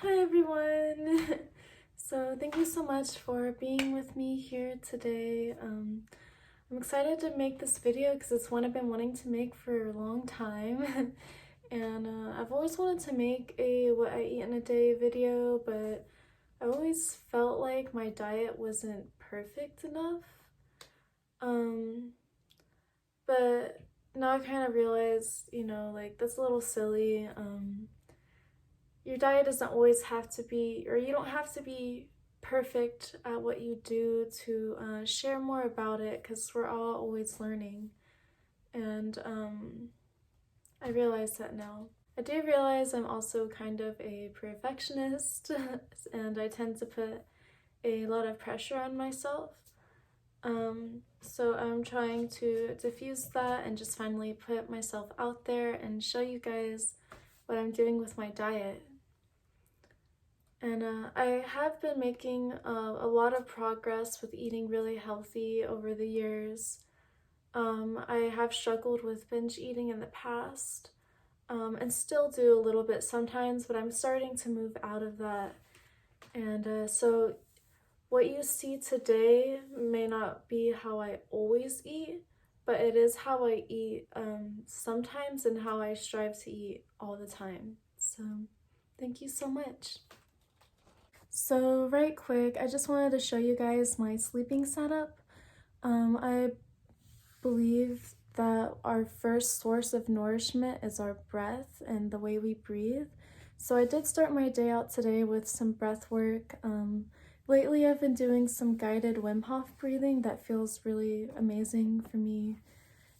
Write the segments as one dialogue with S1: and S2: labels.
S1: Hi everyone! So thank you so much for being with me here today. I'm excited to make this video because it's one I've been wanting to make for a long time. And I've always wanted to make a what I eat in a day video, but I always felt like my diet wasn't perfect enough. But now I kind of realize, like that's a little silly. Your diet doesn't always have to be, or you don't have to be perfect at what you do to share more about it, because we're all always learning. And I realize that now. I do realize I'm also kind of a perfectionist and I tend to put a lot of pressure on myself. So I'm trying to diffuse that and just finally put myself out there and show you guys what I'm doing with my diet. And I have been making a lot of progress with eating really healthy over the years. I have struggled with binge eating in the past, and still do a little bit sometimes, but I'm starting to move out of that. And so what you see today may not be how I always eat, but it is how I eat sometimes and how I strive to eat all the time. So thank you so much. So right quick, I just wanted to show you guys my sleeping setup. I believe that our first source of nourishment is our breath and the way we breathe. So I did start my day out today with some breath work. Lately I've been doing some guided Wim Hof breathing that feels really amazing for me.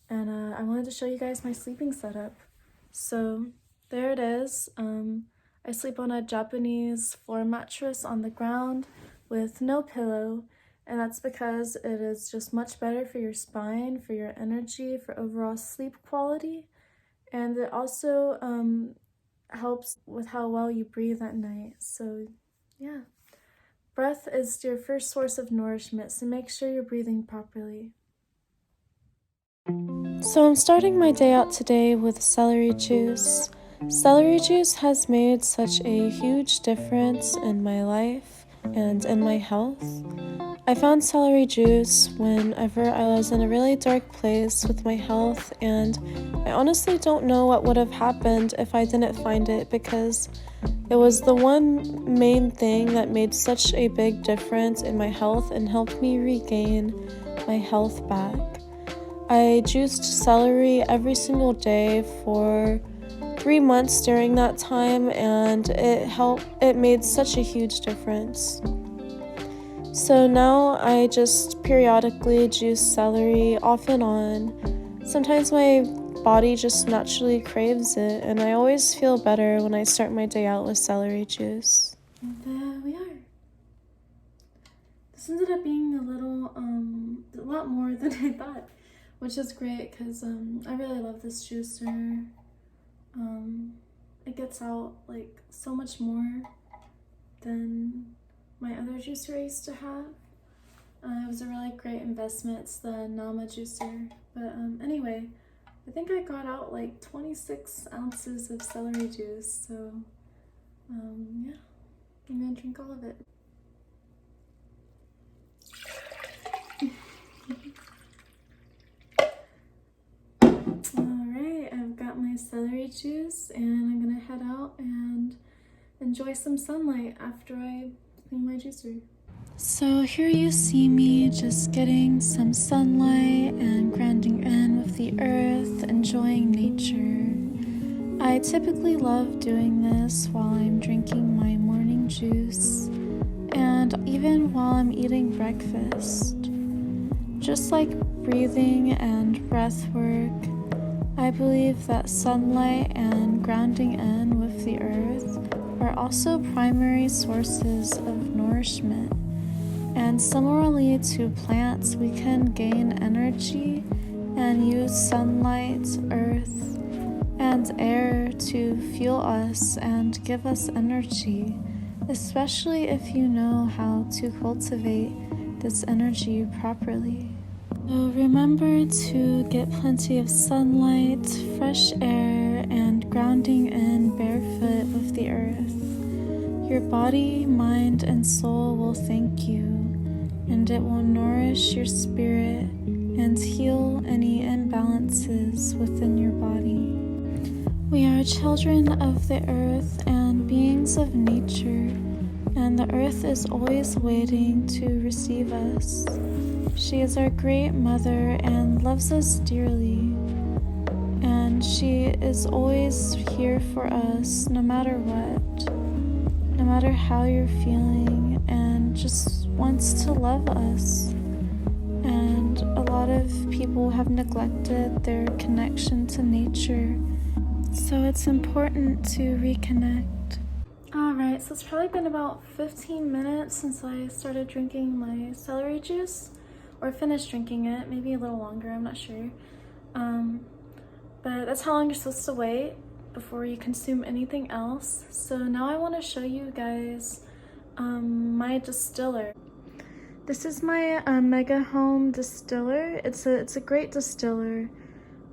S1: And I wanted to show you guys my sleeping setup. So there it is. I sleep on a Japanese floor mattress on the ground with no pillow, and that's because it is just much better for your spine, for your energy, for overall sleep quality, and it also helps with how well you breathe at night. So yeah, breath is your first source of nourishment, so make sure you're breathing properly. So I'm starting my day out today with celery juice. Celery juice has made such a huge difference in my life and in my health. I found celery juice whenever I was in a really dark place with my health, and I honestly don't know what would have happened if I didn't find it, because it was the one main thing that made such a big difference in my health and helped me regain my health back. I juiced celery every single day for 3 months during that time, and it made such a huge difference. So now I just periodically juice celery off and on. Sometimes my body just naturally craves it, and I always feel better when I start my day out with celery juice. And there we are. This ended up being a lot more than I thought, which is great because I really love this juicer. It gets out like so much more than my other juicer I used to have. It was a really great investment. It's the Nama juicer. But anyway, I think I got out like 26 ounces of celery juice. So yeah, I'm gonna drink all of it. Alright, I've got my celery juice and I'm gonna head out and enjoy some sunlight after I clean my juicer. So here you see me just getting some sunlight and grounding in with the earth, enjoying nature. I typically love doing this while I'm drinking my morning juice and even while I'm eating breakfast. Just like breathing and breath work, I believe that sunlight and grounding in with the earth are also primary sources of nourishment. And similarly to plants, we can gain energy and use sunlight, earth, and air to fuel us and give us energy, especially if you know how to cultivate this energy properly. So remember to get plenty of sunlight, fresh air, and grounding in barefoot with the earth. Your body, mind, and soul will thank you, and it will nourish your spirit and heal any imbalances within your body. We are children of the earth and beings of nature, and the earth is always waiting to receive us. She is our great mother and loves us dearly, and she is always here for us no matter what, no matter how you're feeling, and just wants to love us. And a lot of people have neglected their connection to nature, so it's important to reconnect. Alright, so it's probably been about 15 minutes since I started drinking my celery juice, or finished drinking it, maybe a little longer, I'm not sure. But that's how long you're supposed to wait before you consume anything else. So now I want to show you guys my distiller. This is my Mega Home distiller. It's a great distiller.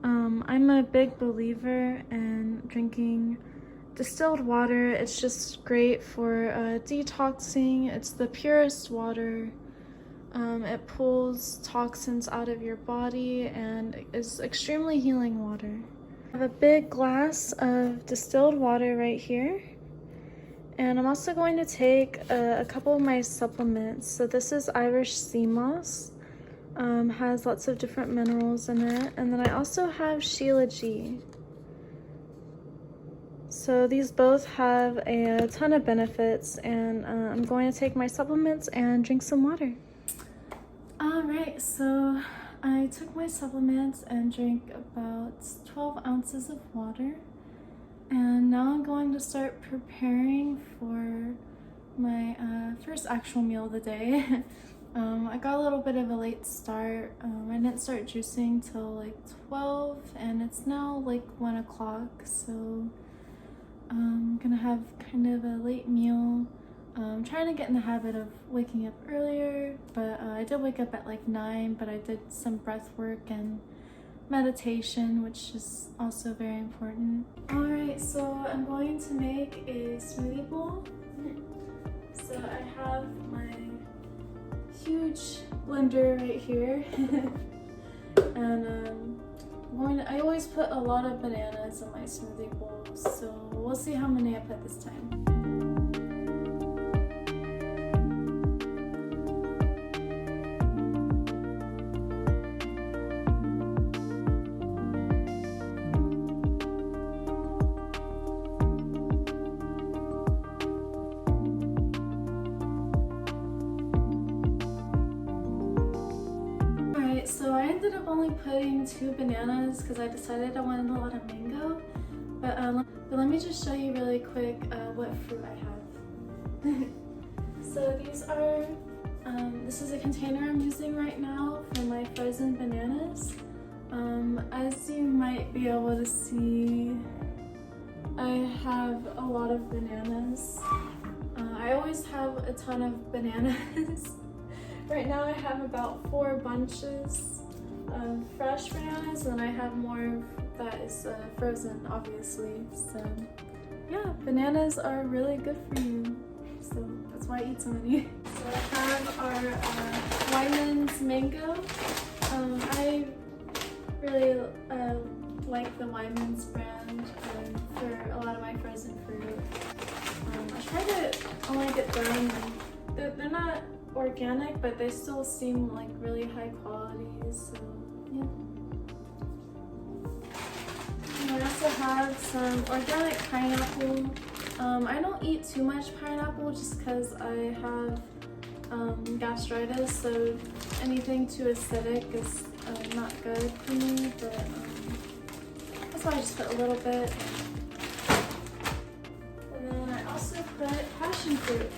S1: I'm a big believer in drinking distilled water. It's just great for detoxing. It's the purest water. It pulls toxins out of your body and is extremely healing water. I have a big glass of distilled water right here. And I'm also going to take a couple of my supplements. So this is Irish sea moss. Has lots of different minerals in it. And then I also have Sheila G. So these both have a ton of benefits, and I'm going to take my supplements and drink some water. Alright, so I took my supplements and drank about 12 ounces of water. And now I'm going to start preparing for my first actual meal of the day. I got a little bit of a late start. I didn't start juicing till like 12, and it's now like 1 o'clock, so I'm gonna have kind of a late meal. I'm trying to get in the habit of waking up earlier, but I did wake up at like 9, but I did some breath work and meditation, which is also very important. Alright, so I'm going to make a smoothie bowl. So I have my huge blender right here. And I always put a lot of bananas in my smoothie bowls, so we'll see how many I put this time. So I ended up only putting 2 bananas because I decided I wanted a lot of mango. But let me just show you really quick what fruit I have. So these are, this is a container I'm using right now for my frozen bananas. As you might be able to see, I have a lot of bananas. I always have a ton of bananas. Right now I have about 4 bunches of fresh bananas, and I have more that is frozen, obviously. So yeah, bananas are really good for you. So that's why I eat so many. So I have our Wyman's mango. I really like the Wyman's brand for a lot of my frozen fruit. I try to only get them, they're not organic, but they still seem like really high quality, so yeah. And I also have some organic pineapple. I don't eat too much pineapple just because I have gastritis, so anything too acidic is not good for me, but that's why I just put a little bit. And then I also put passion fruit.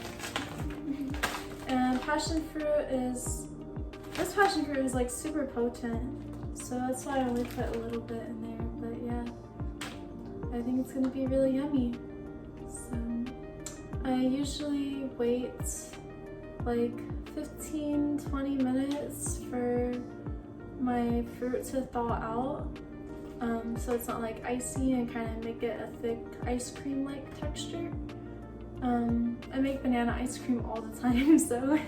S1: And this passion fruit is like super potent, so that's why I only put a little bit in there, but yeah, I think it's gonna be really yummy. So I usually wait like 15-20 minutes for my fruit to thaw out, so it's not like icy and kind of make it a thick ice cream like texture. I make banana ice cream all the time, so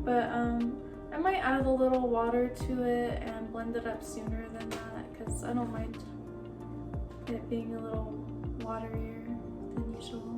S1: but I might add a little water to it and blend it up sooner than that because I don't mind it being a little waterier than usual.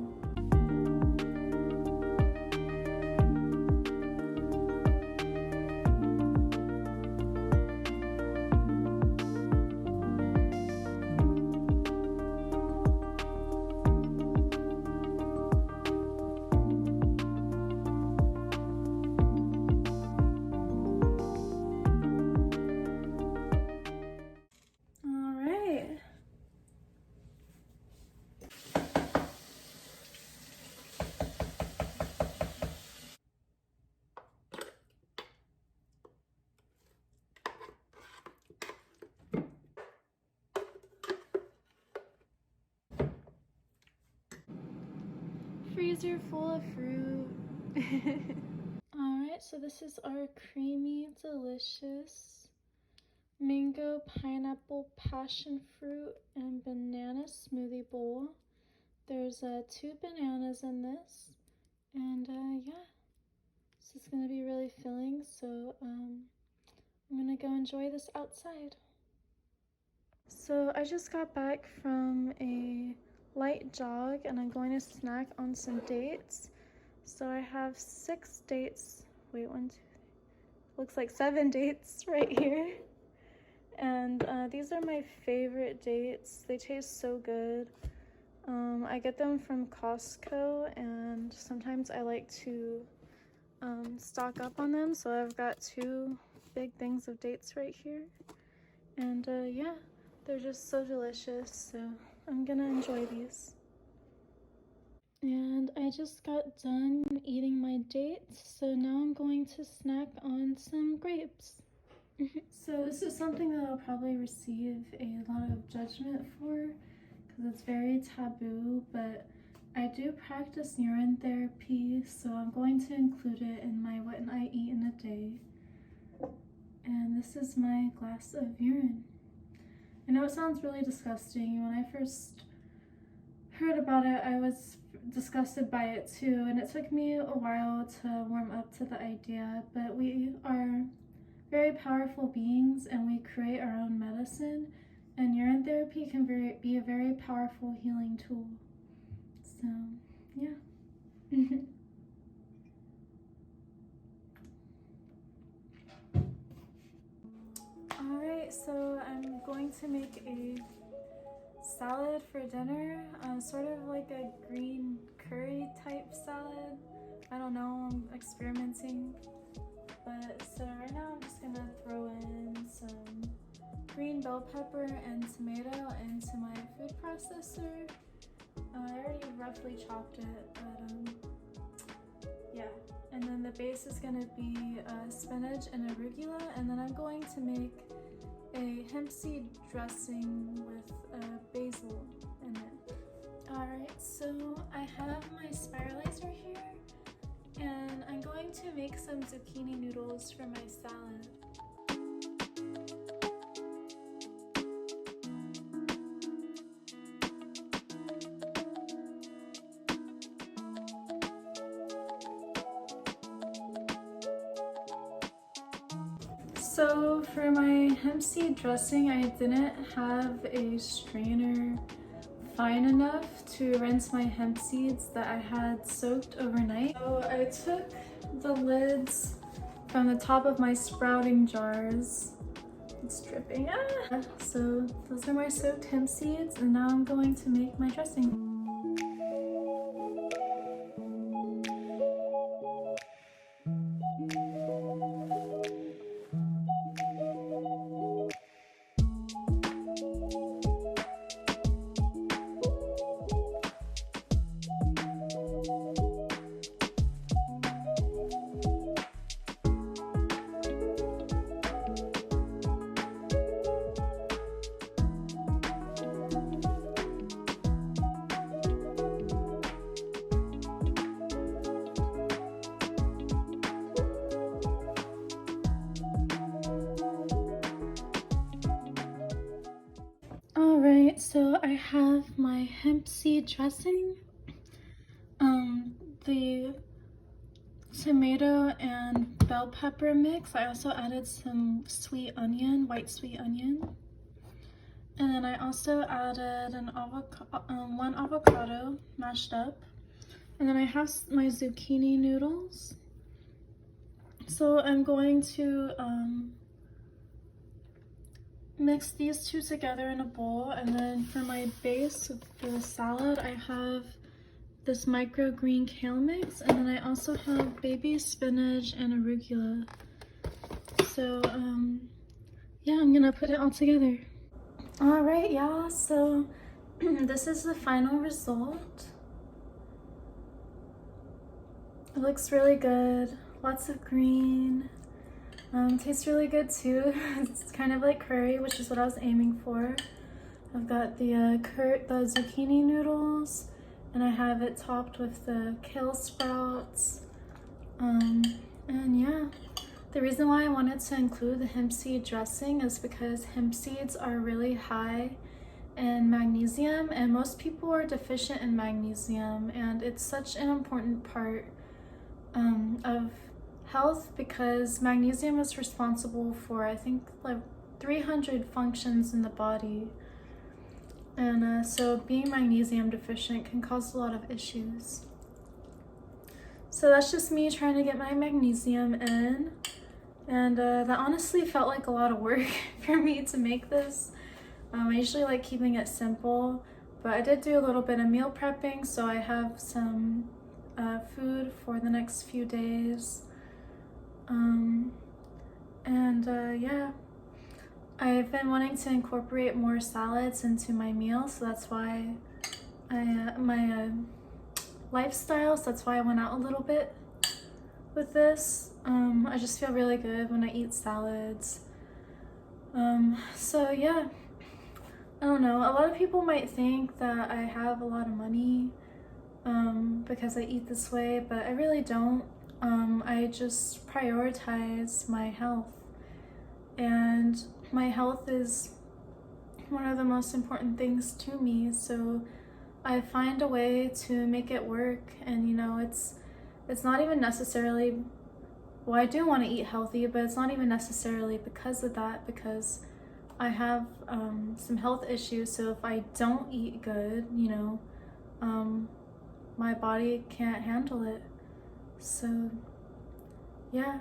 S1: Freezer full of fruit. Alright, so this is our creamy, delicious mango, pineapple, passion fruit, and banana smoothie bowl. There's 2 bananas in this, and yeah, this is gonna be really filling, so I'm gonna go enjoy this outside. So I just got back from a light jog and I'm going to snack on some dates. So I have 6 dates, wait, 1, 2, 3, looks like 7 dates right here. And these are my favorite dates. They taste so good. I get them from Costco and sometimes I like to stock up on them. So I've got 2 big things of dates right here. And yeah, they're just so delicious. So I'm gonna enjoy these. And I just got done eating my dates, so now I'm going to snack on some grapes. So this is something that I'll probably receive a lot of judgment for because it's very taboo, but I do practice urine therapy, so I'm going to include it in my what I eat in a day. And this is my glass of urine. I know it sounds really disgusting. When I first heard about it, I was disgusted by it too, and it took me a while to warm up to the idea, but we are very powerful beings and we create our own medicine, and urine therapy can be a very powerful healing tool. So yeah. Alright, so I'm going to make a salad for dinner, sort of like a green curry type salad. I don't know, I'm experimenting. But so right now I'm just gonna throw in some green bell pepper and tomato into my food processor. I already roughly chopped it, but yeah. And then the base is gonna be spinach and arugula, and then I'm going to make a hemp seed dressing with basil in it. Alright, so I have my spiralizer here, and I'm going to make some zucchini noodles for my salad. So for my hemp seed dressing, I didn't have a strainer fine enough to rinse my hemp seeds that I had soaked overnight. So I took the lids from the top of my sprouting jars. It's dripping. Ah! So those are my soaked hemp seeds, and now I'm going to make my dressing. Alright, so I have my hemp seed dressing. the tomato and bell pepper mix. I also added some sweet onion, white sweet onion. And then I also added one avocado mashed up. And then I have my zucchini noodles. So I'm going to mix these two together in a bowl. And then for my base for the salad, I have this microgreen kale mix. And then I also have baby spinach and arugula. So yeah, I'm gonna put it all together. All right, y'all, so this is the final result. It looks really good, lots of green. Tastes really good too. It's kind of like curry, which is what I was aiming for. I've got the zucchini noodles, and I have it topped with the kale sprouts. And yeah, the reason why I wanted to include the hemp seed dressing is because hemp seeds are really high in magnesium, and most people are deficient in magnesium, and it's such an important part of health because magnesium is responsible for, I think, like 300 functions in the body. And so being magnesium deficient can cause a lot of issues. So that's just me trying to get my magnesium in. And that honestly felt like a lot of work for me to make this. I usually like keeping it simple, but I did do a little bit of meal prepping, so I have some food for the next few days. Yeah, I've been wanting to incorporate more salads into my meals, so that's why my lifestyle, so that's why I went out a little bit with this. I just feel really good when I eat salads. So yeah, I don't know. A lot of people might think that I have a lot of money because I eat this way, but I really don't. I just prioritize my health, and my health is one of the most important things to me, so I find a way to make it work. And you know, it's not even necessarily, well, I do want to eat healthy, but it's not even necessarily because of that, because I have some health issues. So if I don't eat good, you know, my body can't handle it. So yeah,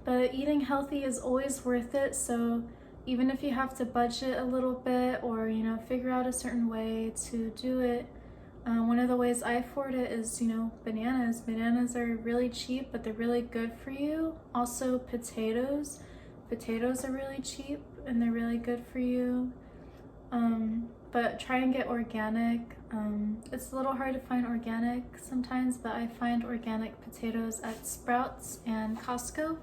S1: but eating healthy is always worth it. So even if you have to budget a little bit, or you know, figure out a certain way to do it, one of the ways I afford it is, you know, bananas. Bananas are really cheap, but they're really good for you. Also potatoes. Potatoes are really cheap and they're really good for you. But try and get organic. It's a little hard to find organic sometimes, but I find organic potatoes at Sprouts and Costco.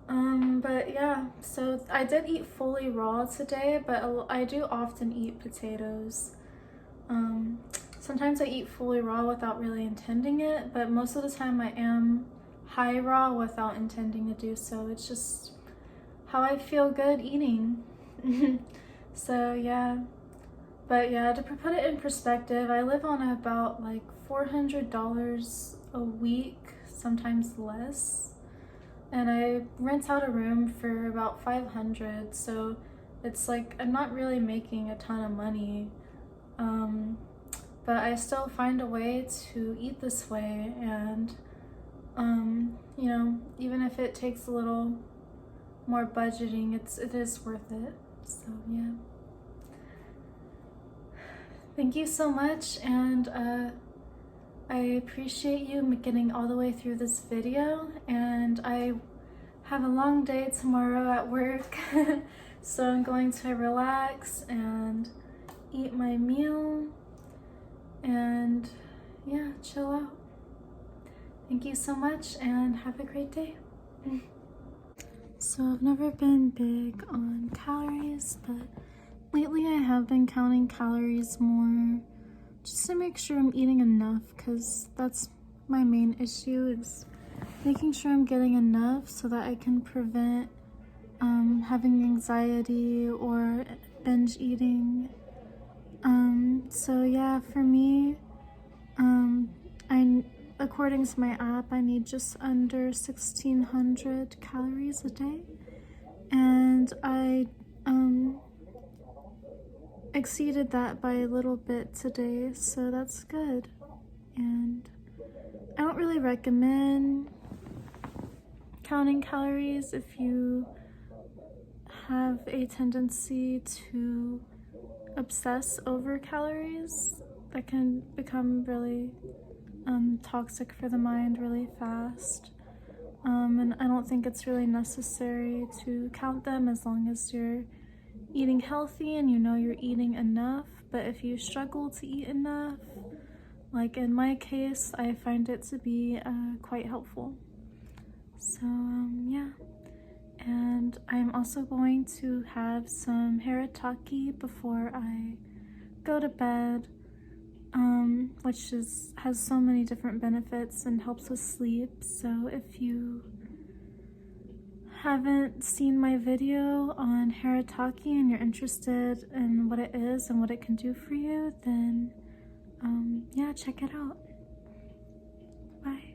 S1: But yeah, so I did eat fully raw today, but I do often eat potatoes. Sometimes I eat fully raw without really intending it, but most of the time I am high raw without intending to do so. It's just how I feel good eating. So yeah, but yeah, to put it in perspective, I live on about like $400 a week, sometimes less, and I rent out a room for about $500, so it's like I'm not really making a ton of money. But I still find a way to eat this way, and you know, even if it takes a little more budgeting, it is worth it. So yeah, thank you so much, and I appreciate you getting all the way through this video. And I have a long day tomorrow at work, so I'm going to relax and eat my meal and yeah, chill out. Thank you so much and have a great day. So I've never been big on calories, but lately I have been counting calories more just to make sure I'm eating enough, because that's my main issue, is making sure I'm getting enough so that I can prevent having anxiety or binge eating. So yeah, for me, According to my app, I need just under 1,600 calories a day, and I exceeded that by a little bit today, so that's good. And I don't really recommend counting calories if you have a tendency to obsess over calories. That can become really toxic for the mind really fast. And I don't think it's really necessary to count them as long as you're eating healthy and you know you're eating enough. But if you struggle to eat enough, like in my case, I find it to be quite helpful. So yeah. And I'm also going to have some harataki before I go to bed, which has so many different benefits and helps with sleep. So if you haven't seen my video on harataki and you're interested in what it is and what it can do for you, then yeah, check it out. Bye.